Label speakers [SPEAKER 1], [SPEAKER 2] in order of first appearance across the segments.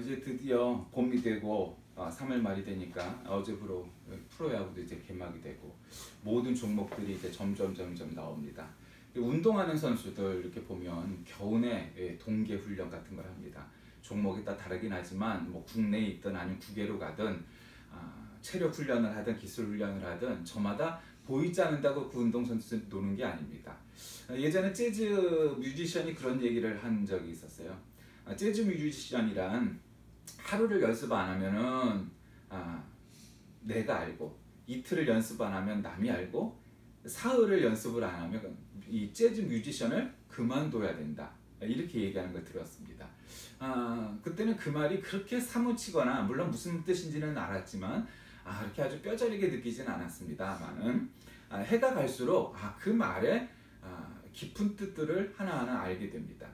[SPEAKER 1] 이제 드디어 봄이 되고 3월 말이 되니까 어제부로 프로야구도 이제 개막이 되고 모든 종목들이 이제 점점 나옵니다. 운동하는 선수들 이렇게 보면 겨우내 동계 훈련 같은 걸 합니다. 종목이 다 다르긴 하지만 뭐 국내에 있든 아니면 국외로 가든 체력 훈련을 하든 기술 훈련을 하든 저마다 보이지 않는다고 그 운동선수 노는 게 아닙니다. 예전에 재즈 뮤지션이 그런 얘기를 한 적이 있었어요. 재즈 뮤지션이란 하루를 연습 안 하면은 내가 알고, 이틀을 연습 안 하면 남이 알고, 사흘을 연습을 안 하면 이 재즈 뮤지션을 그만둬야 된다, 이렇게 얘기하는 걸 들었습니다. 그때는 그 말이 그렇게 사무치거나, 물론 무슨 뜻인지는 알았지만 그렇게 아주 뼈저리게 느끼지는 않았습니다만은 해가 갈수록 그 말에 깊은 뜻들을 하나하나 알게 됩니다.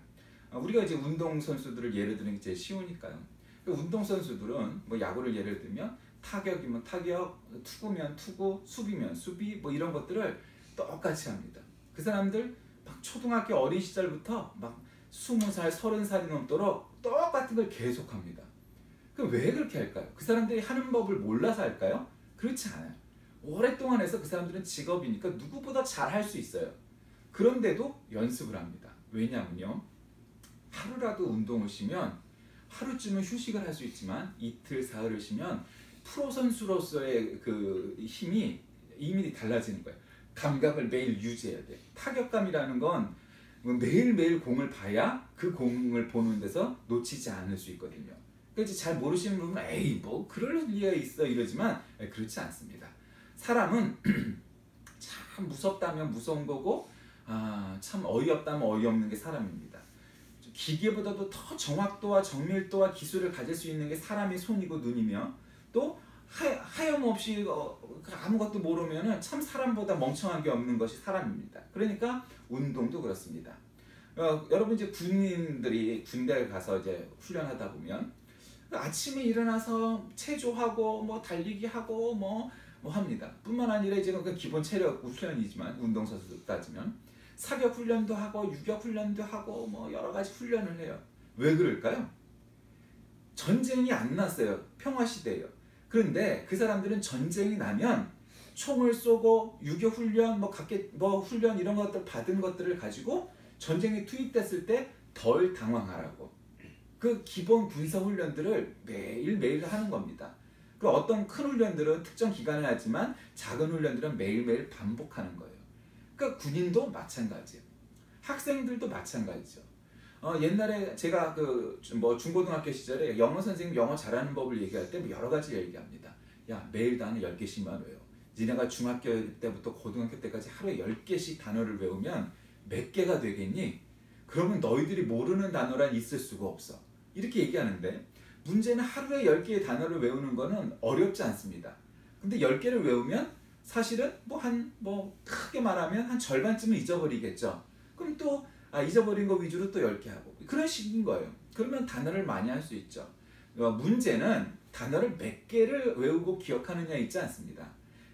[SPEAKER 1] 우리가 이제 운동선수들을 예를 드는 게 제일 쉬우니까요. 운동선수들은 뭐 야구를 예를 들면 타격이면 타격, 투구면 투구, 수비면 수비, 뭐 이런 것들을 똑같이 합니다. 그 사람들 막 초등학교 어린 시절부터 막 20살, 30살이 넘도록 똑같은 걸 계속합니다. 왜 그렇게 할까요? 그 사람들이 하는 법을 몰라서 할까요? 그렇지 않아요. 오랫동안 해서 그 사람들은 직업이니까 누구보다 잘 할 수 있어요. 그런데도 연습을 합니다. 왜냐면요, 하루라도 운동을 쉬면, 하루쯤은 휴식을 할 수 있지만 이틀, 사흘을 쉬면 프로 선수로서의 그 힘이 이미 달라지는 거예요. 감각을 매일 유지해야 돼요. 타격감이라는 건 매일매일 공을 봐야 그 공을 보는 데서 놓치지 않을 수 있거든요. 그래서 잘 모르시는 분은 에이 뭐 그럴 리가 있어 이러지만 그렇지 않습니다. 사람은 참 무섭다면 무서운 거고 참 어이없다면 어이없는 게 사람입니다. 기계보다도 더 정확도와 정밀도와 기술을 가질 수 있는 게 사람의 손이고 눈이며, 또 하염없이 아무것도 모르면 참 사람보다 멍청한 게 없는 것이 사람입니다. 그러니까 운동도 그렇습니다. 여러분 이제 군인들이 군대에 가서 이제 훈련하다 보면 아침에 일어나서 체조하고 뭐 달리기 하고 뭐 합니다. 뿐만 아니라 이제 그 기본 체력 훈련이지만 운동선수 따지면 사격 훈련도 하고 유격 훈련도 하고 뭐 여러 가지 훈련을 해요. 왜 그럴까요? 전쟁이 안 났어요. 평화 시대예요. 그런데 그 사람들은 전쟁이 나면 총을 쏘고 유격 훈련, 뭐 훈련 이런 것들 받은 것들을 가지고 전쟁에 투입됐을 때 덜 당황하라고 그 기본 군사 훈련들을 매일매일 하는 겁니다. 그 어떤 큰 훈련들은 특정 기간에 하지만 작은 훈련들은 매일매일 반복하는 거예요. 그러니까 군인도 마찬가지예요. 학생들도 마찬가지죠. 옛날에 제가 중고등학교 시절에 영어 선생님 영어 잘하는 법을 얘기할 때 여러 가지 얘기합니다. 야, 매일 단어 10개씩만 외워. 니네가 중학교 때부터 고등학교 때까지 하루에 10개씩 단어를 외우면 몇 개가 되겠니? 그러면 너희들이 모르는 단어란 있을 수가 없어. 이렇게 얘기하는데, 문제는 하루에 10개의 단어를 외우는 거는 어렵지 않습니다. 근데 10개를 외우면 사실은 크게 말하면 한 절반쯤은 잊어버리겠죠. 그럼 또 잊어버린 거 위주로 또 10개 하고 그런 식인 거예요. 그러면 단어를 많이 할 수 있죠. 문제는 단어를 몇 개를 외우고 기억하느냐에 있지 않습니다.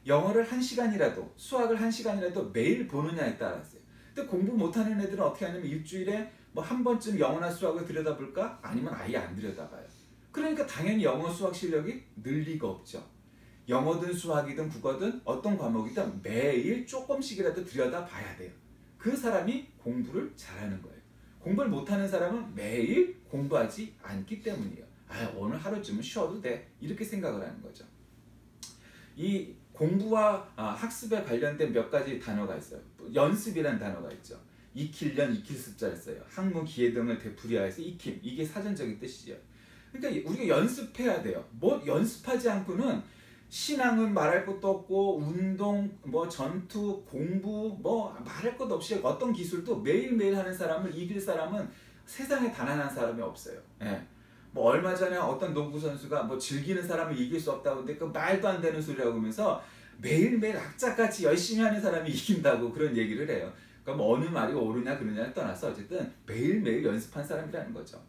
[SPEAKER 1] 영어를 1시간이라도 수학을 1시간이라도 매일 보느냐에 따라서요. 근데 공부 못하는 애들은 어떻게 하냐면 일주일에 한 번쯤 영어나 수학을 들여다볼까? 아니면 아예 안 들여다봐요. 그러니까 당연히 영어 수학 실력이 늘 리가 없죠. 영어든 수학이든 국어든 어떤 과목이든 매일 조금씩이라도 들여다봐야 돼요. 그 사람이 공부를 잘하는 거예요. 공부를 못하는 사람은 매일 공부하지 않기 때문이에요. 오늘 하루쯤은 쉬어도 돼, 이렇게 생각을 하는 거죠. 이 공부와 학습에 관련된 몇 가지 단어가 있어요. 연습이라는 단어가 있죠. 익힐련, 익힐습자를 써요. 학문, 기회 등을 되풀이하여서 익힘, 이게 사전적인 뜻이죠. 그러니까 우리가 연습해야 돼요. 뭐 연습하지 않고는 신앙은 말할 것도 없고, 운동, 전투, 공부, 말할 것도 없이 어떤 기술도 매일매일 하는 사람을 이길 사람은 세상에 단 하나 사람이 없어요. 예. 얼마 전에 어떤 농구 선수가 즐기는 사람을 이길 수 없다고 근데 그 말도 안 되는 소리라고 하면서 매일매일 악착같이 열심히 하는 사람이 이긴다고 그런 얘기를 해요. 그러니까 어느 말이 옳으냐 그러냐를 떠나서 어쨌든 매일매일 연습한 사람이라는 거죠.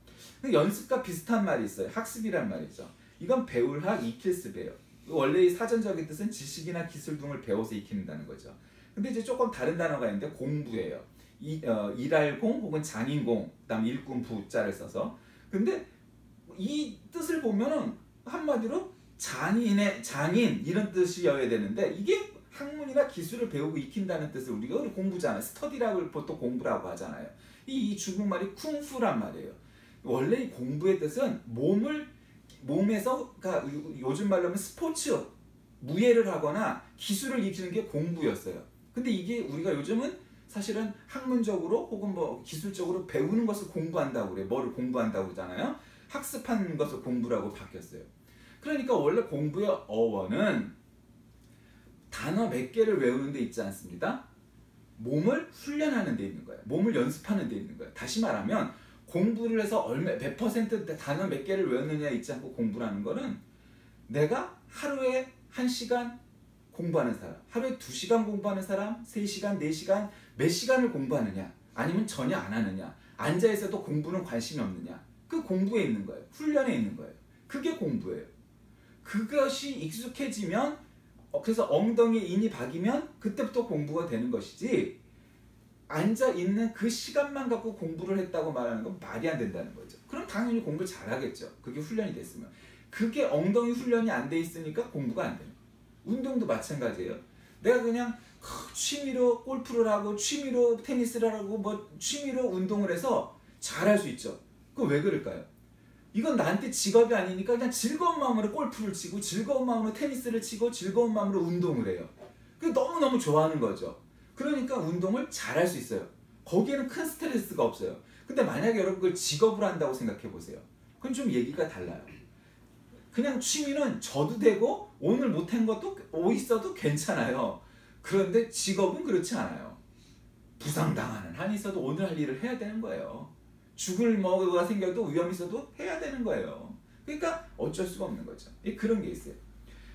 [SPEAKER 1] 연습과 비슷한 말이 있어요. 학습이란 말이죠. 이건 배울학, 익힐습이에요. 원래 이 사전적인 뜻은 지식이나 기술 등을 배워서 익힌다는 거죠. 근데 이제 조금 다른 단어가 있는데 공부예요. 일할 공 혹은 장인 공, 그다음 일꾼 부자를 써서. 근데 이 뜻 보면은 한마디로 장인 이런 뜻이어야 되는데 이게 학문이나 기술을 배우고 익힌다는 뜻을 우리가 공부잖아요. 스터디라고 보통 공부라고 하잖아요. 이 중국말이 쿵푸란 말이에요. 원래 이 공부의 뜻은 몸에서, 그러니까 요즘 말로 하면 스포츠, 무예를 하거나 기술을 익히는 게 공부였어요. 근데 이게 우리가 요즘은 사실은 학문적으로 혹은 뭐 기술적으로 배우는 것을 공부한다고 그래요. 뭐를 공부한다고 그러잖아요. 학습하는 것을 공부라고 바뀌었어요. 그러니까 원래 공부의 어원은 단어 몇 개를 외우는 데 있지 않습니다. 몸을 훈련하는 데 있는 거예요. 몸을 연습하는 데 있는 거예요. 다시 말하면 공부를 해서 몇 퍼센트 단어 몇 개를 외우느냐에 있지 않고 공부라는 거는 내가 하루에 1시간 공부하는 사람, 하루에 2시간 공부하는 사람, 3시간, 4시간, 몇 시간을 공부하느냐, 아니면 전혀 안 하느냐, 앉아있어도 공부는 관심이 없느냐, 그 공부에 있는 거예요. 훈련에 있는 거예요. 그게 공부예요. 그것이 익숙해지면 그래서 엉덩이에 인이 박이면 그때부터 공부가 되는 것이지, 앉아있는 그 시간만 갖고 공부를 했다고 말하는 건 말이 안 된다는 거죠. 그럼 당연히 공부를 잘하겠죠. 그게 훈련이 됐으면. 그게 엉덩이 훈련이 안 돼 있으니까 공부가 안 되는 거예요. 운동도 마찬가지예요. 내가 그냥 취미로 골프를 하고 취미로 테니스를 하고 뭐 취미로 운동을 해서 잘할 수 있죠. 그거 왜 그럴까요? 이건 나한테 직업이 아니니까 그냥 즐거운 마음으로 골프를 치고 즐거운 마음으로 테니스를 치고 즐거운 마음으로 운동을 해요. 너무너무 좋아하는 거죠. 그러니까 운동을 잘할 수 있어요. 거기에는 큰 스트레스가 없어요. 근데 만약에 여러분 그걸 직업으로 한다고 생각해 보세요. 그건 좀 얘기가 달라요. 그냥 취미는 져도 되고 오늘 못한 것도 있어도 괜찮아요. 그런데 직업은 그렇지 않아요. 부상당하는 한이 있어도 오늘 할 일을 해야 되는 거예요. 죽을 뭐가 생겨도 위험이 있어도 해야 되는 거예요. 그러니까 어쩔 수가 없는 거죠. 그런 게 있어요.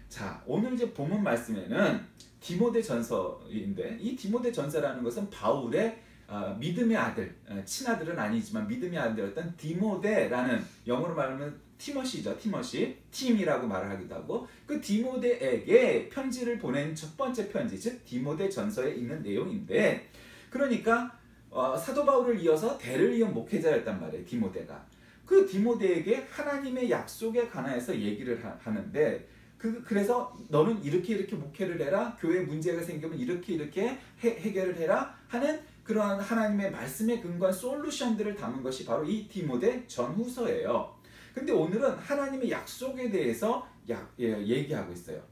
[SPEAKER 1] 자, 오늘 이제 본문 말씀에는 디모데 전서인데, 이 디모데 전서라는 것은 바울의 믿음의 아들, 친아들은 아니지만 믿음의 아들이었던 디모데라는, 영어로 말하면 티머시죠. 팀이라고 말을 하기도 하고, 그 디모데에게 편지를 보낸 첫 번째 편지, 즉 디모데 전서에 있는 내용인데, 그러니까 사도 바울을 이어서 대를 이은 목회자였단 말이에요. 디모데가. 그 디모데에게 하나님의 약속에 관해서 얘기를 하는데, 그래서 너는 이렇게 목회를 해라, 교회 문제가 생기면 이렇게 해결을 해라 하는 그러한 하나님의 말씀에 근거한 솔루션들을 담은 것이 바로 이 디모데 전후서예요. 근데 오늘은 하나님의 약속에 대해서 얘기하고 있어요.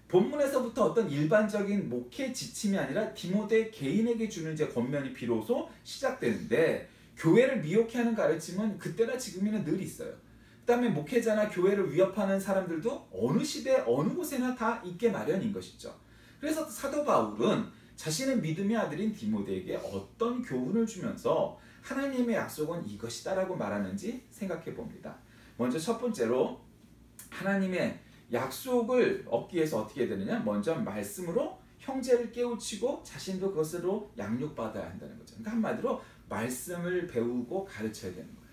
[SPEAKER 1] 본문에서부터 어떤 일반적인 목회 지침이 아니라 디모데 개인에게 주는 이제 권면이 비로소 시작되는데, 교회를 미혹해 하는 가르침은 그때나 지금이나 늘 있어요. 그 다음에 목회자나 교회를 위협하는 사람들도 어느 시대 어느 곳에나 다 있게 마련인 것이죠. 그래서 사도 바울은 자신의 믿음의 아들인 디모데에게 어떤 교훈을 주면서 하나님의 약속은 이것이다라고 말하는지 생각해 봅니다. 먼저 첫 번째로, 하나님의 약속을 얻기 위해서 어떻게 해야 되느냐? 먼저 말씀으로 형제를 깨우치고 자신도 그것으로 양육받아야 한다는 거죠. 그러니까 한마디로 말씀을 배우고 가르쳐야 되는 거예요.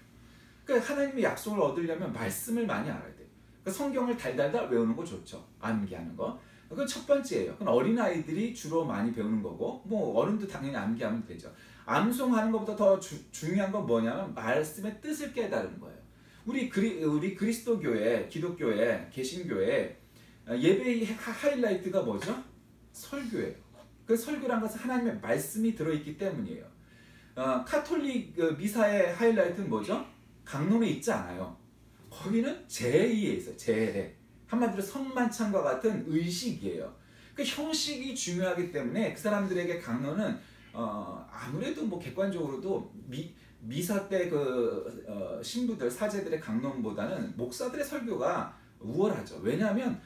[SPEAKER 1] 그러니까 하나님의 약속을 얻으려면 말씀을 많이 알아야 돼요. 그러니까 성경을 달달달 외우는 거 좋죠. 암기하는 거. 그건 첫 번째예요. 그건 어린아이들이 주로 많이 배우는 거고, 뭐 어른도 당연히 암기하면 되죠. 암송하는 것보다 더 중요한 건 뭐냐면 말씀의 뜻을 깨달은 거예요. 우리 그리스도교회, 기독교회, 개신교회 예배의 하이라이트가 뭐죠? 설교예요. 그 설교란 것은 하나님의 말씀이 들어있기 때문이에요. 카톨릭 미사의 하이라이트는 뭐죠? 강론에 있지 않아요. 거기는 제의에 있어요. 제례. 한마디로 성만찬과 같은 의식이에요. 그 형식이 중요하기 때문에 그 사람들에게 강론은 아무래도 뭐 객관적으로도 미사 때 신부들, 사제들의 강론보다는 목사들의 설교가 우월하죠. 왜냐하면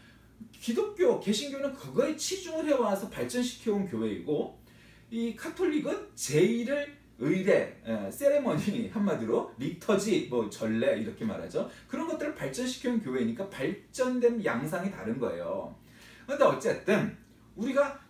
[SPEAKER 1] 기독교, 개신교는 그거에 치중을 해와서 발전시켜온 교회이고, 이 카톨릭은 제의를 의례, 세레머니, 한마디로 리터지, 뭐 전례 이렇게 말하죠. 그런 것들을 발전시켜온 교회니까 발전된 양상이 다른 거예요. 그런데 어쨌든 우리가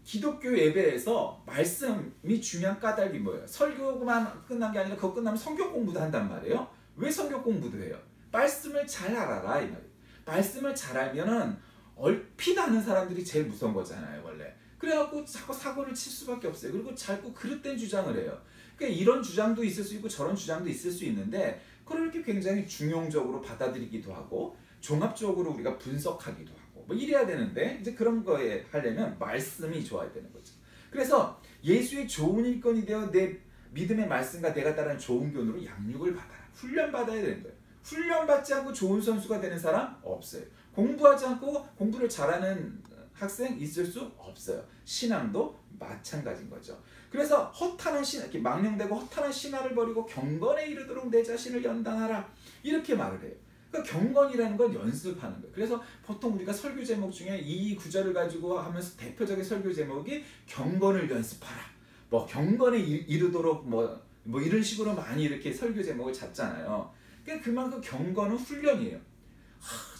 [SPEAKER 1] 기독교 예배에서 말씀이 중요한 까닭이 뭐예요? 설교만 끝난 게 아니라 그거 끝나면 성경 공부도 한단 말이에요. 왜 성경 공부도 해요? 말씀을 잘 알아라 이 말이에요. 말씀을 잘 알면은 얼핏 아는 사람들이 제일 무서운 거잖아요, 원래. 그래갖고 자꾸 사고를 칠 수밖에 없어요. 그리고 자꾸 그릇된 주장을 해요. 그러니까 이런 주장도 있을 수 있고 저런 주장도 있을 수 있는데, 그걸 이렇게 굉장히 중용적으로 받아들이기도 하고 종합적으로 우리가 분석하기도 하고 뭐 이래야 되는데 이제 그런 거에 하려면 말씀이 좋아야 되는 거죠. 그래서 예수의 좋은 일꾼이 되어 내 믿음의 말씀과 내가 따르는 좋은 교훈으로 양육을 받아라. 훈련받아야 되는 거예요. 훈련받지 않고 좋은 선수가 되는 사람 없어요. 공부하지 않고 공부를 잘하는 학생 있을 수 없어요. 신앙도 마찬가지인 거죠. 그래서 허탄한 신앙, 이렇게 망령되고 허탄한 신화를 버리고 경건에 이르도록 내 자신을 연단하라. 이렇게 말을 해요. 그러니까 경건이라는 건 연습하는 거예요. 그래서 보통 우리가 설교 제목 중에 이 구절을 가지고 하면서 대표적인 설교 제목이 경건을 연습하라. 뭐 경건에 이르도록 뭐 이런 식으로 많이 이렇게 설교 제목을 잡잖아요. 그러니까 그만큼 경건은 훈련이에요.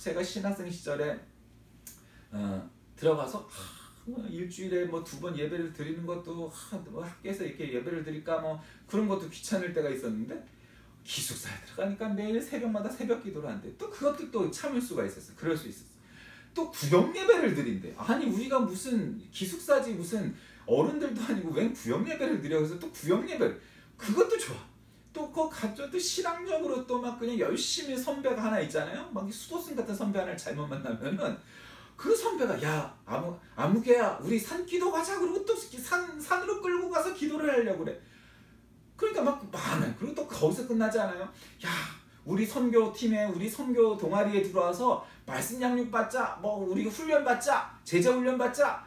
[SPEAKER 1] 제가 신학생 시절에 들어가서 일주일에 뭐 2번 예배를 드리는 것도 뭐 학교에서 이렇게 예배를 드릴까 뭐 그런 것도 귀찮을 때가 있었는데 기숙사에 들어가니까 매일 새벽마다 새벽 기도를 한대. 또 그것도 또 참을 수가 있었어. 그럴 수 있었어. 또 구역 예배를 드린대. 아니 우리가 무슨 기숙사지 무슨 어른들도 아니고 웬 구역 예배를 드려. 그래서 또 구역 예배를 그것도 좋아. 또 그거 가져 또 신앙적으로 또 막 그냥 열심히 선배가 하나 있잖아요. 막 수도승 같은 선배 하나를 잘못 만나면은 그 선배가 야 아무개야 우리 산기도 가자 그러고 또 산으로 끌고 가서 기도를 하려고 그래. 그러니까 막 많아요. 그리고 또 거기서 끝나지 않아요. 야 우리 선교팀에 우리 선교 동아리에 들어와서 말씀 양육 받자 뭐 우리 훈련 받자 제자 훈련 받자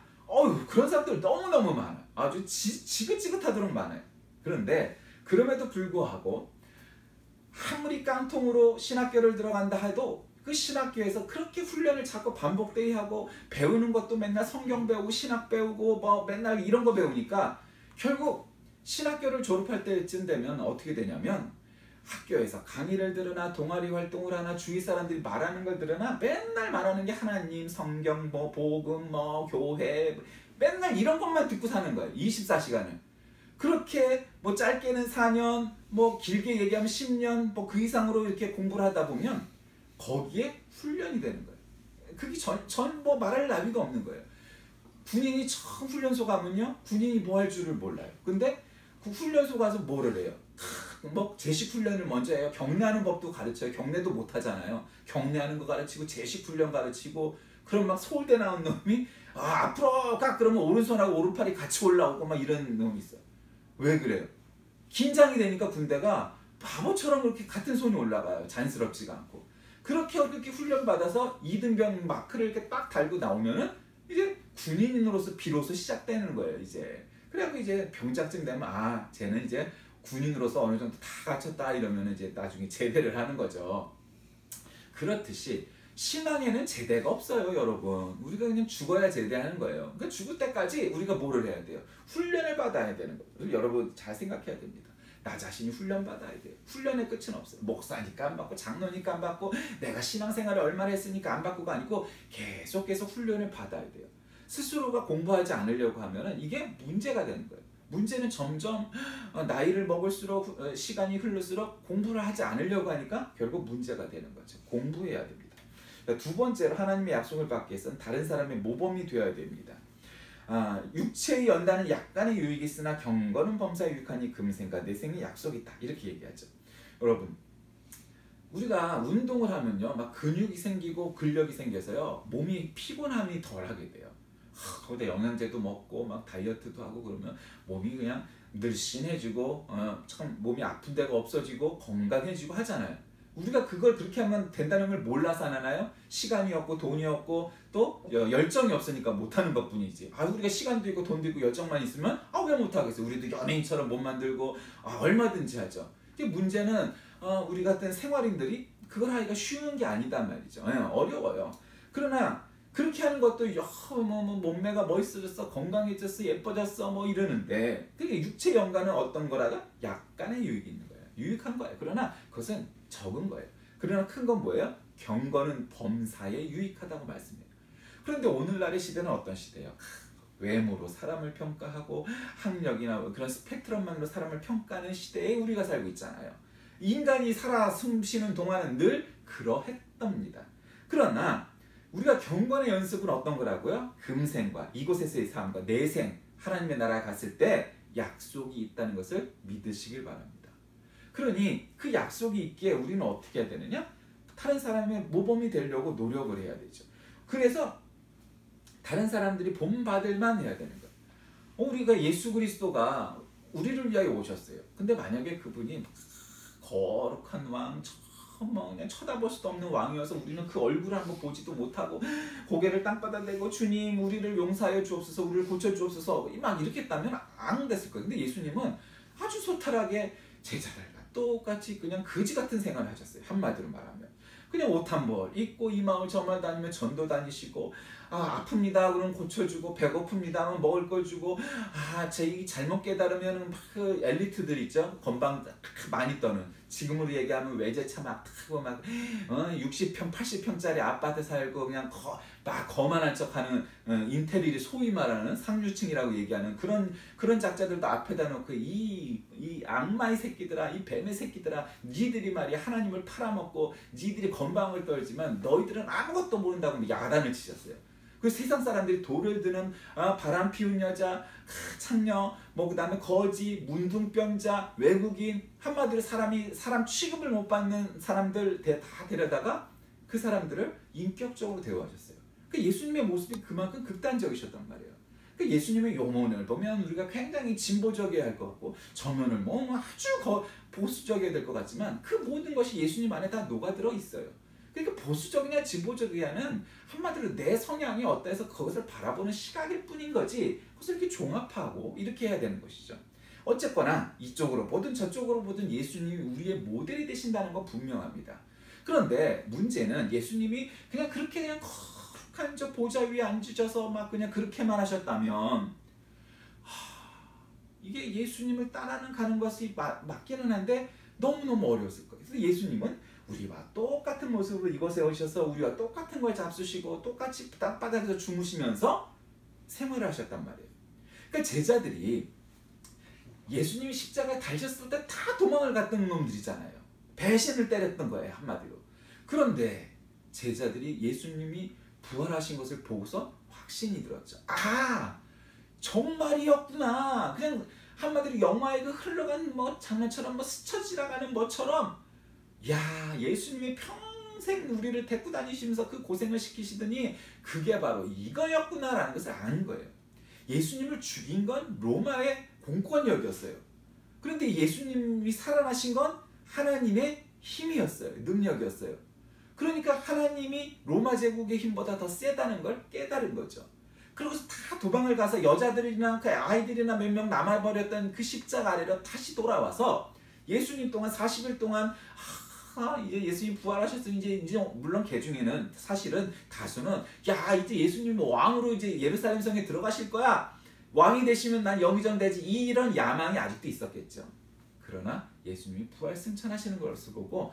[SPEAKER 1] 그런 사람들 너무너무 많아요. 아주 지긋지긋하도록 많아요. 그런데 그럼에도 불구하고 아무리 깡통으로 신학교를 들어간다 해도 그 신학교에서 그렇게 훈련을 자꾸 반복되게 하고 배우는 것도 맨날 성경 배우고 신학 배우고 뭐 맨날 이런 거 배우니까 결국 신학교를 졸업할 때쯤 되면 어떻게 되냐면 학교에서 강의를 들으나 동아리 활동을 하나 주위 사람들이 말하는 걸 들으나 맨날 말하는 게 하나님, 성경, 뭐 복음, 뭐 교회 맨날 이런 것만 듣고 사는 거예요. 24시간을. 그렇게 뭐 짧게는 4년, 뭐 길게 얘기하면 10년, 뭐 그 이상으로 이렇게 공부를 하다 보면 거기에 훈련이 되는 거예요. 그게 전 뭐 말할 나위가 없는 거예요. 군인이 처음 훈련소 가면요, 군인이 뭐 할 줄을 몰라요. 근데 그 훈련소 가서 뭐를 해요? 뭐 제식 훈련을 먼저 해요. 경례하는 법도 가르쳐요. 경례도 못 하잖아요. 경례하는 거 가르치고 제식 훈련 가르치고 그럼 막 서울대 나온 놈이 앞으로 가 그러면 오른손하고 오른팔이 같이 올라오고 막 이런 놈이 있어요. 왜 그래요? 긴장이 되니까 군대가 바보처럼 그렇게 같은 손이 올라가요. 자연스럽지가 않고. 그렇게 훈련받아서 이등병 마크를 이렇게 딱 달고 나오면은 이제 군인으로서 비로소 시작되는 거예요. 이제. 그래갖고 이제 병장쯤 되면 쟤는 이제 군인으로서 어느 정도 다 갖췄다 이러면 이제 나중에 제대를 하는 거죠. 그렇듯이 신앙에는 제대가 없어요, 여러분. 우리가 그냥 죽어야 제대하는 거예요. 그러니까 죽을 때까지 우리가 뭐를 해야 돼요? 훈련을 받아야 되는 거예요. 여러분 잘 생각해야 됩니다. 나 자신이 훈련받아야 돼요. 훈련의 끝은 없어요. 목사니까 안 받고 장로니까 안 받고 내가 신앙생활을 얼마나 했으니까 안 받고가 아니고 계속 훈련을 받아야 돼요. 스스로가 공부하지 않으려고 하면은 이게 문제가 되는 거예요. 문제는 점점 나이를 먹을수록 시간이 흐를수록 공부를 하지 않으려고 하니까 결국 문제가 되는 거죠. 공부해야 됩니다. 두 번째로 하나님의 약속을 받기 위해서는 다른 사람의 모범이 되어야 됩니다. 육체의 연단은 약간의 유익이 있으나 경건은 범사에 유익하니 금생과 내생의 약속이 있다. 이렇게 얘기하죠. 여러분 우리가 운동을 하면요 막 근육이 생기고 근력이 생겨서요 몸이 피곤함이 덜하게 돼요. 거기다 영양제도 먹고 막 다이어트도 하고 그러면 몸이 그냥 늘씬해지고 참 몸이 아픈 데가 없어지고 건강해지고 하잖아요. 우리가 그걸 그렇게 하면 된다는 걸 몰라서 안 하나요? 시간이 없고 돈이 없고 또 열정이 없으니까 못하는 것뿐이지. 우리가 시간도 있고 돈도 있고 열정만 있으면 왜 못하겠어요? 우리도 연예인처럼 몸 만들고 얼마든지 하죠. 근데 문제는 우리 같은 생활인들이 그걸 하기가 쉬운 게 아니단 말이죠. 어려워요. 그러나 그렇게 하는 것도 몸매가 멋있어졌어, 건강해졌어, 예뻐졌어 뭐 이러는데 그게 육체 연관은 어떤 거라도 약간의 유익이 있는 거예요. 유익한 거예요. 그러나 그것은 적은 거예요. 그러나 큰 건 뭐예요? 경건은 범사에 유익하다고 말씀해요. 그런데 오늘날의 시대는 어떤 시대예요? 외모로 사람을 평가하고 학력이나 그런 스펙트럼만으로 사람을 평가하는 시대에 우리가 살고 있잖아요. 인간이 살아 숨쉬는 동안은 늘 그러했답니다. 그러나 우리가 경건의 연습은 어떤 거라고요? 금생과 이곳에서의 삶과 내생 하나님의 나라에 갔을 때 약속이 있다는 것을 믿으시길 바랍니다. 그러니 그 약속이 있기에 우리는 어떻게 해야 되느냐? 다른 사람의 모범이 되려고 노력을 해야 되죠. 그래서 다른 사람들이 본받을 만 해야 되는 거예요. 우리가 예수 그리스도가 우리를 위하여 오셨어요. 근데 만약에 그분이 거룩한 왕, 그냥 쳐다볼 수도 없는 왕이어서 우리는 그 얼굴을 한번 보지도 못하고 고개를 땅바닥 대고 주님 우리를 용서하여 주옵소서, 우리를 고쳐주옵소서 막 이렇게 했다면 앙 됐을 거예요. 근데 예수님은 아주 소탈하게 제자들과 똑같이 그냥 거지 같은 생활을 하셨어요. 한마디로 말하면 그냥 옷 한 벌 입고 이 마을 저 마을 다니면 전도 다니시고, 아픕니다 그럼 고쳐주고, 배고픕니다 하면 먹을 걸 주고, 제 잘못 깨달으면 그 엘리트들 있죠, 건방 많이 떠는, 지금으로 얘기하면 외제차 막 타고 막 60평 80평짜리 아파트 살고 그냥 막 거만한 척하는, 인테리어 소위 말하는 상류층이라고 얘기하는 그런 작자들도 앞에다 놓고 이 악마의 새끼들아, 이 뱀의 새끼들아, 니들이 말이야 하나님을 팔아먹고 니들이 건방을 떨지만 너희들은 아무것도 모른다고 야단을 치셨어요. 그 세상 사람들이 돌을 드는 바람 피운 여자, 창녀, 그 다음에 거지, 문둥병자, 외국인, 한마디로 사람 취급을 못 받는 사람들 다 데려다가 그 사람들을 인격적으로 대우하셨어요. 그 예수님의 모습이 그만큼 극단적이셨단 말이에요. 그 예수님의 요면을 보면 우리가 굉장히 진보적이어야 할 것 같고, 저면을 아주 보수적이어야 될 것 같지만 그 모든 것이 예수님 안에 다 녹아들어 있어요. 그러니까 보수적이냐 진보적이냐는 한마디로 내 성향이 어때서 그것을 바라보는 시각일 뿐인 거지, 그것을 이렇게 종합하고 이렇게 해야 되는 것이죠. 어쨌거나 이쪽으로 보든 저쪽으로 보든 예수님이 우리의 모델이 되신다는 건 분명합니다. 그런데 문제는 예수님이 그냥 그렇게 그냥 거룩한 저 보좌 위에 앉으셔서 막 그냥 그렇게만 하셨다면 이게 예수님을 따라는 가는 것이 맞기는 한데 너무너무 어려웠을 거예요. 그래서 예수님은 우리와 똑같은 모습으로 이곳에 오셔서 우리와 똑같은 걸 잡수시고 똑같이 땅바닥에서 주무시면서 생활을 하셨단 말이에요. 그러니까 제자들이 예수님이 십자가에 달리셨을 때 다 도망을 갔던 놈들이잖아요. 배신을 때렸던 거예요, 한마디로. 그런데 제자들이 예수님이 부활하신 것을 보고서 확신이 들었죠. 정말이었구나. 그냥 한마디로 영화에 그 흘러간 장면처럼 스쳐 지나가는 것처럼, 예수님이 평생 우리를 데리고 다니시면서 그 고생을 시키시더니 그게 바로 이거였구나라는 것을 아는 거예요. 예수님을 죽인 건 로마의 공권력이었어요. 그런데 예수님이 살아나신 건 하나님의 힘이었어요. 능력이었어요. 그러니까 하나님이 로마 제국의 힘보다 더 세다는 걸 깨달은 거죠. 그러고서 다 도망을 가서 여자들이나 그 아이들이나 몇 명 남아버렸던 그 십자가 아래로 다시 돌아와서 예수님 동안 40일 동안 이제 예수님 부활하셨으니 이제 물론 개 중에는 사실은 다수는 이제 예수님 왕으로 이제 예루살렘 성에 들어가실 거야, 왕이 되시면 난 영의정 되지, 이런 야망이 아직도 있었겠죠. 그러나 예수님이 부활 승천하시는 것을 보고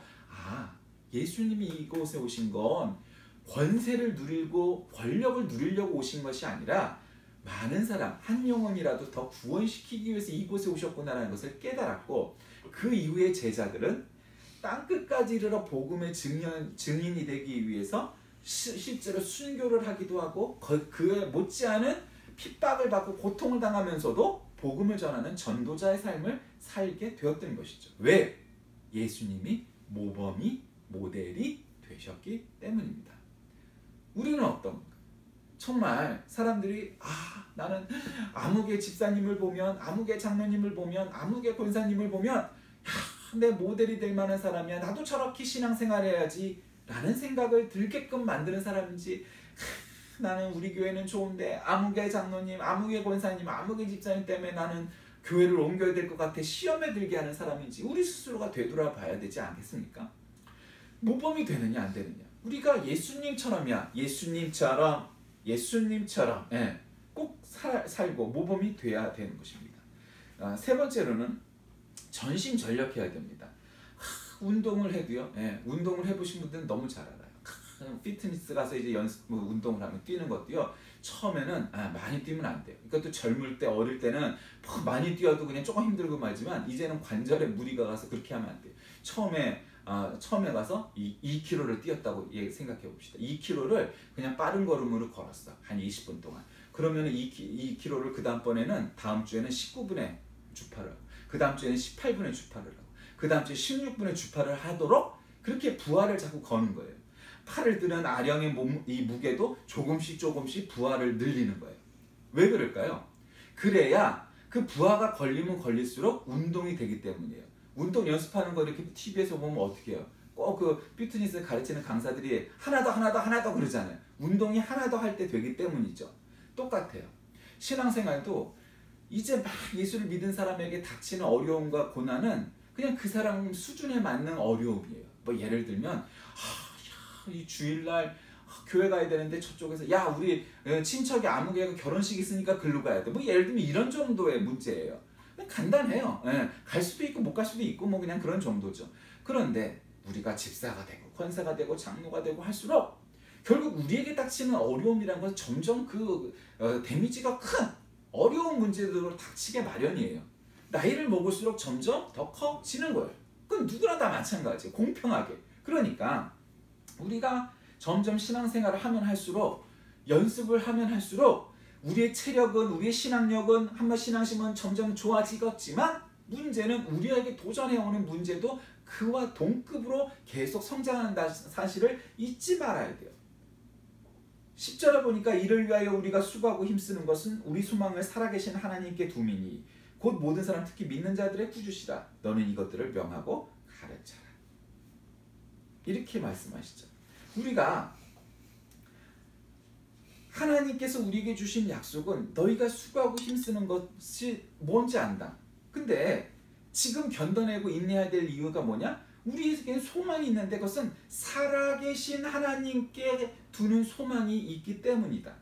[SPEAKER 1] 예수님이 이곳에 오신 건 권세를 누리고 권력을 누리려고 오신 것이 아니라 많은 사람, 한 영혼이라도 더 구원시키기 위해서 이곳에 오셨구나라는 것을 깨달았고, 그 이후에 제자들은 땅끝까지 이르러 복음의 증인이 되기 위해서 실제로 순교를 하기도 하고 그에 못지않은 핍박을 받고 고통을 당하면서도 복음을 전하는 전도자의 삶을 살게 되었던 것이죠. 왜? 예수님이 모범이 모델이 되셨기 때문입니다. 우리는 어떤가? 정말 사람들이 나는 아무개 집사님을 보면, 아무개 장로님을 보면, 아무개 권사님을 보면 내 모델이 될 만한 사람이야, 나도 저렇게 신앙생활 해야지 라는 생각을 들게끔 만드는 사람인지, 나는 우리 교회는 좋은데 아무개 장로님, 아무개 권사님, 아무개 집사님 때문에 나는 교회를 옮겨야 될 것 같아 시험에 들게 하는 사람인지 우리 스스로가 되돌아봐야 되지 않겠습니까? 모범이 되느냐 안 되느냐, 우리가 예수님처럼이야, 예수님처럼 꼭 살고 모범이 돼야 되는 것입니다. 세 번째로는 전심전력해야 됩니다. 운동을 해도요, 운동을 해보신 분들은 너무 잘 알아요. 피트니스 가서 이제 운동을 하면 뛰는 것도요, 처음에는 많이 뛰면 안 돼요. 그러니까 또 젊을 때, 어릴 때는 많이 뛰어도 그냥 조금 힘들고 말지만 이제는 관절에 무리가 가서 그렇게 하면 안 돼요. 처음에 가서 2km를 뛰었다고 생각해 봅시다. 2km를 그냥 빠른 걸음으로 걸었어. 한 20분 동안. 그러면 2km를 그 다음번에는 다음 주에는 19분에 주파를 하고, 그 다음 주에는 18분에 주파를 하고, 그 다음 주에 16분의 주파를 하도록 그렇게 부하를 자꾸 거는 거예요. 팔을 드는 아령의 이 무게도 조금씩 부하를 늘리는 거예요. 왜 그럴까요? 그래야 그 부하가 걸리면 걸릴수록 운동이 되기 때문이에요. 운동 연습하는 거 이렇게 TV에서 보면 어떻게 해요? 꼭 그 피트니스 가르치는 강사들이 하나 더 그러잖아요. 운동이 하나 더 할 때 되기 때문이죠. 똑같아요. 신앙생활도 이제 막 예수를 믿은 사람에게 닥치는 어려움과 고난은 그냥 그 사람 수준에 맞는 어려움이에요. 뭐 예를 들면 이 주일날 교회 가야 되는데 저쪽에서 야 우리 친척이 아무개가 결혼식 있으니까 글로 가야 돼. 뭐 예를 들면 이런 정도의 문제예요. 간단해요. 갈 수도 있고 못 갈 수도 있고 뭐 그냥 그런 정도죠. 그런데 우리가 집사가 되고 권사가 되고 장로가 되고 할수록 결국 우리에게 닥치는 어려움이란 건 점점 데미지가 큰 어려운 문제들로 닥치게 마련이에요. 나이를 먹을수록 점점 더 커지는 거예요. 그건 누구나 다 마찬가지예요. 공평하게. 그러니까 우리가 점점 신앙생활을 하면 할수록 연습을 하면 할수록 우리의 체력은 우리의 신앙력은 한번 신앙심은 점점 좋아지겠지만 문제는 우리에게 도전해오는 문제도 그와 동급으로 계속 성장한다는 사실을 잊지 말아야 돼요. 10절에 보니까 이를 위하여 우리가 수고하고 힘쓰는 것은 우리 소망을 살아계신 하나님께 두미니 곧 모든 사람 특히 믿는 자들의 구주시라. 너는 이것들을 명하고 가르쳐라. 이렇게 말씀하시죠. 우리가 하나님께서 우리에게 주신 약속은 너희가 수고하고 힘쓰는 것이 뭔지 안다. 근데 지금 견뎌내고 인내해야 될 이유가 뭐냐? 우리에게 소망이 있는데 그것은 살아계신 하나님께 두는 소망이 있기 때문이다.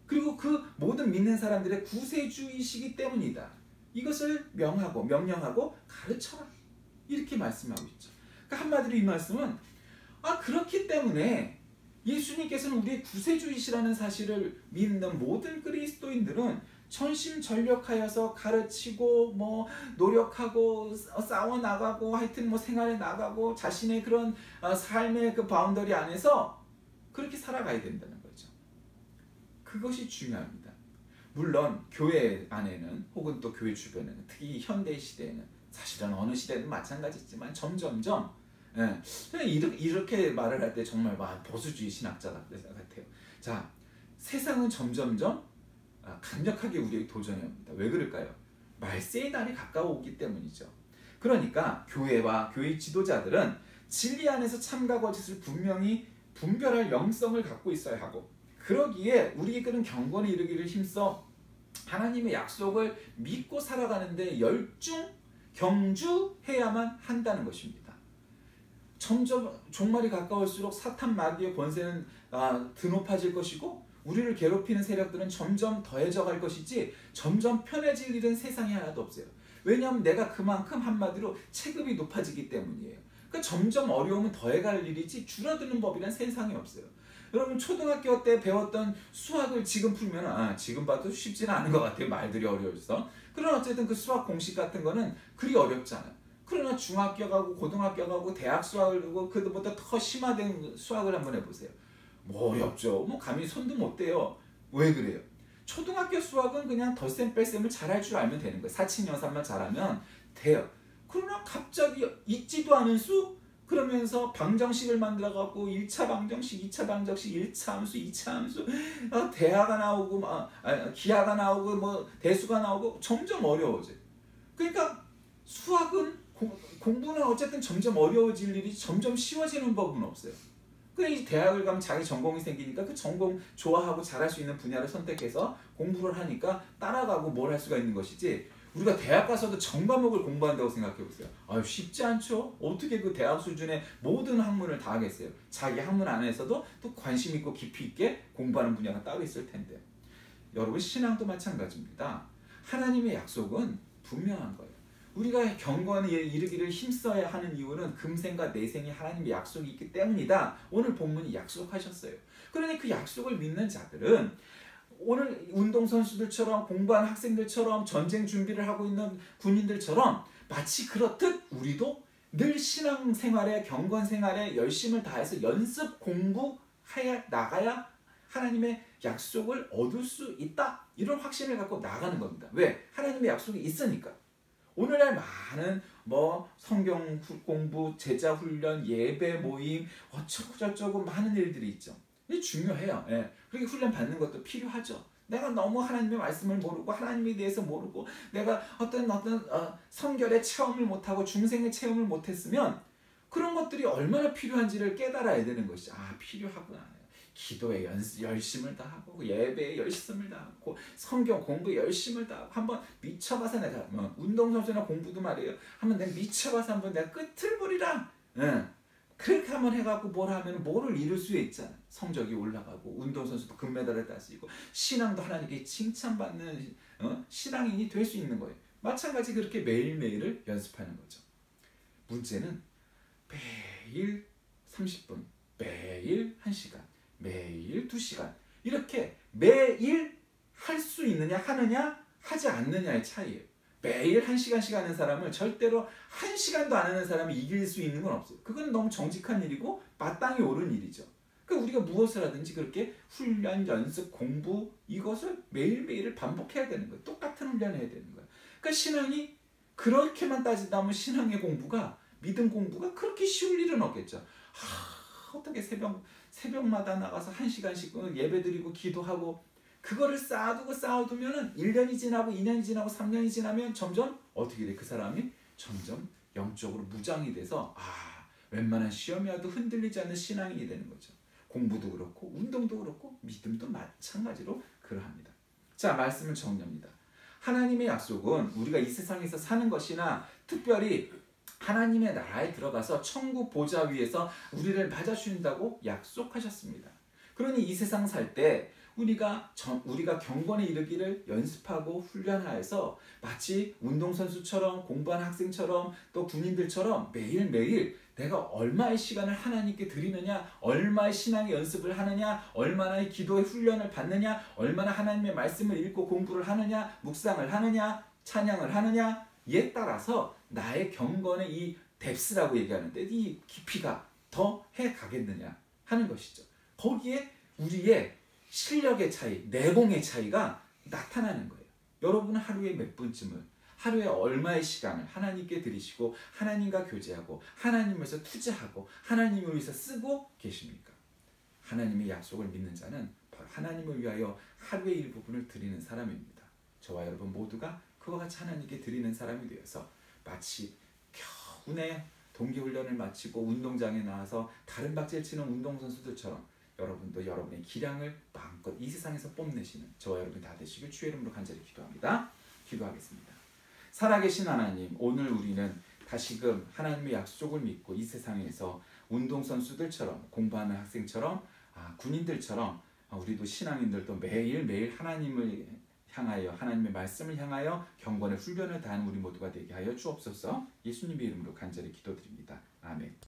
[SPEAKER 1] 그리고 그 모든 믿는 사람들의 구세주이시기 때문이다. 이것을 명령하고 가르쳐라. 이렇게 말씀하고 있죠. 그러니까 한마디로 이 말씀은 그렇기 때문에 예수님께서는 우리의 구세주이시라는 사실을 믿는 모든 그리스도인들은 전심전력하여서 가르치고 노력하고 싸워 나가고 하여튼 생활에 나가고 자신의 그런 삶의 그 바운더리 안에서 그렇게 살아가야 된다는 거죠. 그것이 중요합니다. 물론 교회 안에는 혹은 또 교회 주변에는 특히 현대 시대에는 사실은 어느 시대든 마찬가지지만 점점점 이렇게 말을 할 때 정말 보수주의 신학자 같아요. 자, 세상은 점점점 강력하게 우리에게 도전해옵니다. 왜 그럴까요? 말세의 날이 가까워오기 때문이죠. 그러니까 교회와 교회 지도자들은 진리 안에서 참과 거짓을 분명히 분별할 영성을 갖고 있어야 하고 그러기에 우리에게 그런 경건에 이르기를 힘써 하나님의 약속을 믿고 살아가는데 경주해야만 한다는 것입니다. 점점 종말이 가까울수록 사탄 마귀의 권세는 드높아질 것이고 우리를 괴롭히는 세력들은 점점 더해져 갈 것이지 점점 편해질 일은 세상에 하나도 없어요. 왜냐하면 내가 그만큼 한마디로 체급이 높아지기 때문이에요. 그러니까 점점 어려움은 더해갈 일이지 줄어드는 법이란 세상에 없어요. 여러분 초등학교 때 배웠던 수학을 지금 풀면 지금 봐도 쉽지는 않은 것 같아요. 말들이 어려워서. 그러나 어쨌든 그 수학 공식 같은 거는 그리 어렵잖아요. 그러나 중학교 가고 고등학교 가고 대학 수학을 하고 그보다 더 심화된 수학을 한번 해보세요. 어렵죠. 감히 손도 못 대요. 왜 그래요? 초등학교 수학은 그냥 덧셈 뺄셈을 잘할 줄 알면 되는 거예요. 사칙연산만 잘하면 돼요. 그러나 갑자기 있지도 않은 수? 그러면서 방정식을 만들어갖고 1차 방정식, 2차 방정식, 1차 함수, 2차 함수 대하가 나오고 기하가 나오고 대수가 나오고 점점 어려워져요. 그러니까 수학은 공부는 어쨌든 점점 어려워질 일이 점점 쉬워지는 법은 없어요. 그냥 대학을 가면 자기 전공이 생기니까 그 전공 좋아하고 잘할 수 있는 분야를 선택해서 공부를 하니까 따라가고 뭘 할 수가 있는 것이지 우리가 대학 가서도 전 과목을 공부한다고 생각해 보세요. 쉽지 않죠. 어떻게 그 대학 수준의 모든 학문을 다 하겠어요. 자기 학문 안에서도 또 관심 있고 깊이 있게 공부하는 분야가 따로 있을 텐데. 여러분 신앙도 마찬가지입니다. 하나님의 약속은 분명한 거예요. 우리가 경건에 이르기를 힘써야 하는 이유는 금생과 내생에 하나님의 약속이 있기 때문이다. 오늘 본문이 약속하셨어요. 그러니 그 약속을 믿는 자들은 오늘 운동선수들처럼 공부하는 학생들처럼 전쟁 준비를 하고 있는 군인들처럼 마치 그렇듯 우리도 늘 신앙생활에 경건생활에 열심을 다해서 연습 공부해 나가야 하나님의 약속을 얻을 수 있다. 이런 확신을 갖고 나가는 겁니다. 왜? 하나님의 약속이 있으니까. 오늘날 많은 뭐 성경 공부, 제자 훈련, 예배 모임, 어쩌고 저쩌고 많은 일들이 있죠. 이게 중요해요. 예. 그렇게 훈련 받는 것도 필요하죠. 내가 너무 하나님의 말씀을 모르고 하나님에 대해서 모르고 내가 어떤 성결의 체험을 못하고 중생의 체험을 못했으면 그런 것들이 얼마나 필요한지를 깨달아야 되는 것이죠. 아, 필요하구나. 기도에 열심을 다하고 예배에 열심을 다하고 성경 공부에 열심을 다하고 한번 미쳐봐서 내가 운동선수나 공부도 말이에요. 한번 내가 미쳐봐서 한번 내가 끝을 보리라. 예. 그렇게 한번 해갖고 뭘 하면 뭐를 이룰 수 있잖아. 성적이 올라가고 운동선수도 금메달을 따시고 신앙도 하나님께 칭찬받는 신앙인이 될 수 있는 거예요. 마찬가지 그렇게 매일매일을 연습하는 거죠. 문제는 매일 30분, 매일 1시간, 매일 2시간 이렇게 매일 할 수 있느냐 하느냐 하지 않느냐의 차이예요. 매일 1시간씩 하는 사람을 절대로 1시간도 안 하는 사람이 이길 수 있는 건 없어요. 그건 너무 정직한 일이고 마땅히 옳은 일이죠. 그러니까 우리가 무엇을 하든지 그렇게 훈련, 연습, 공부 이것을 매일매일을 반복해야 되는 거예요. 똑같은 훈련을 해야 되는 거예요. 그러니까 신앙이 그렇게만 따진다면 신앙의 공부가 믿음 공부가 그렇게 쉬울 일은 없겠죠. 어떻게 새벽마다 나가서 1시간씩 예배드리고 기도하고 그거를 쌓아두면은 1년이 지나고 2년이 지나고 3년이 지나면 점점 어떻게 돼? 그 사람이 점점 영적으로 무장이 돼서 웬만한 시험이 와도 흔들리지 않는 신앙인이 되는 거죠. 공부도 그렇고 운동도 그렇고 믿음도 마찬가지로 그러합니다. 자, 말씀을 정리합니다. 하나님의 약속은 우리가 이 세상에서 사는 것이나 특별히 하나님의 나라에 들어가서 천국 보좌 위에서 우리를 맞아주신다고 약속하셨습니다. 그러니 이 세상 살 때 우리가 경건에 이르기를 연습하고 훈련하여서 마치 운동선수처럼 공부하는 학생처럼 또 군인들처럼 매일매일 내가 얼마의 시간을 하나님께 드리느냐, 얼마의 신앙의 연습을 하느냐, 얼마나 기도의 훈련을 받느냐, 얼마나 하나님의 말씀을 읽고 공부를 하느냐, 묵상을 하느냐, 찬양을 하느냐 이에 따라서 나의 경건의 이 뎁스라고 얘기하는데 이 깊이가 더 해가겠느냐 하는 것이죠. 거기에 우리의 실력의 차이, 내공의 차이가 나타나는 거예요. 여러분은 하루에 몇 분쯤을, 하루에 얼마의 시간을 하나님께 드리시고 하나님과 교제하고 하나님에서 투자하고 하나님을 위해서 쓰고 계십니까? 하나님의 약속을 믿는 자는 바로 하나님을 위하여 하루의 일부분을 드리는 사람입니다. 저와 여러분 모두가 그와 같이 하나님께 드리는 사람이 되어서 마치 겨우내 동계훈련을 마치고 운동장에 나와서 다른 박질 치는 운동선수들처럼 여러분도 여러분의 기량을 마음껏 이 세상에서 뽐내시는 저와 여러분이 다 되시길 주의 이름으로 간절히 기도합니다. 기도하겠습니다. 살아계신 하나님, 오늘 우리는 다시금 하나님의 약속을 믿고 이 세상에서 운동선수들처럼 공부하는 학생처럼 군인들처럼 우리도 신앙인들도 매일매일 하나님을 향하여 하나님의 말씀을 향하여 경건의 훈련을 다하는 우리 모두가 되게 하여 주옵소서. 예수님의 이름으로 간절히 기도드립니다. 아멘.